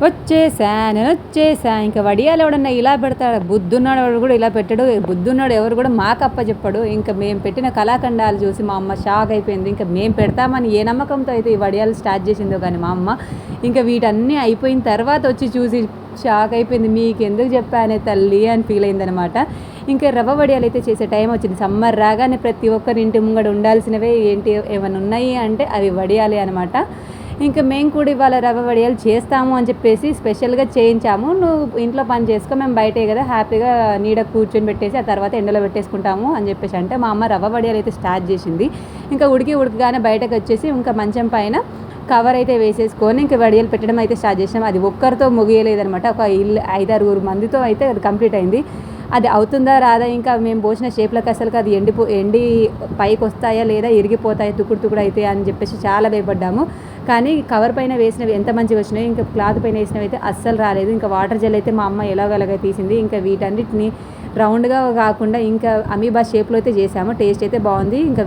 నేను వచ్చేసా. ఇంకా వడియాలు ఎవడన్నా ఇలా పెడతాడు, బుద్ధున్నాడు ఎవడు కూడా ఇలా పెట్టాడు, బుద్ధున్నాడు ఎవరు కూడా మాకప్ప చెప్పాడు. ఇంకా మేము పెట్టిన కళాఖండాలు చూసి మా అమ్మ షాక్ అయిపోయింది. ఇంకా మేము పెడతామని ఏ నమ్మకంతో అయితే ఈ వడియాలు స్టార్ట్ చేసిందో కానీ మా అమ్మ, ఇంకా వీటన్నీ అయిపోయిన తర్వాత వచ్చి చూసి షాక్ అయిపోయింది. మీకు ఎందుకు చెప్పానే తల్లి అని ఫీల్ అయిందనమాట. ఇంకా రవ్వ వడియాలు అయితే చేసే టైం వచ్చింది. సమ్మర్ రాగానే ప్రతి ఒక్కరి ఇంటి ముంగడ ఉండాల్సినవే ఏంటి ఏమైనా ఉన్నాయి అంటే అవి వడియాలే అనమాట. ఇంకా మేము కూడా ఇవాళ రవ్వ వడియాలు చేస్తాము అని చెప్పేసి స్పెషల్గా చేయించాము. నువ్వు ఇంట్లో పని చేసుకో, మేము బయటే కదా హ్యాపీగా నీడ కూర్చొని పెట్టేసి ఆ తర్వాత ఎండలో పెట్టేసుకుంటాము అని చెప్పేసి అంటే మా అమ్మ రవ్వ వడియాలు అయితే స్టార్ట్ చేసింది. ఇంకా ఉడకగానే బయటకు వచ్చేసి ఇంకా మంచం పైన కవర్ అయితే వేసేసుకొని ఇంకా వడియాలు పెట్టడం అయితే స్టార్ట్ చేసినాం. అది ఒక్కరితో ముగియలేదనమాట, ఒక 5-6 మందితో అయితే అది కంప్లీట్ అయింది. అది అవుతుందా రాదా, ఇంకా మేము పోసిన షేప్లకు అసలుకి అది ఎండి పైకి వస్తాయా లేదా ఇరిగిపోతాయా తుకుడు అయితే అని చెప్పేసి చాలా భయపడ్డాము. కానీ కవర్ పైన వేసినవి ఎంత మంచిగా వచ్చినాయి, ఇంకా క్లాత్ పైన వేసినవి అయితే అస్సలు రాలేదు. ఇంకా వాటర్ జెల్ అయితే మా అమ్మ ఎలాగోలాగా తీసింది. ఇంకా వీటన్నిటిని రౌండ్గా కాకుండా ఇంకా అమీబా షేప్లో అయితే చేసాము. టేస్ట్ అయితే బాగుంది. ఇంకా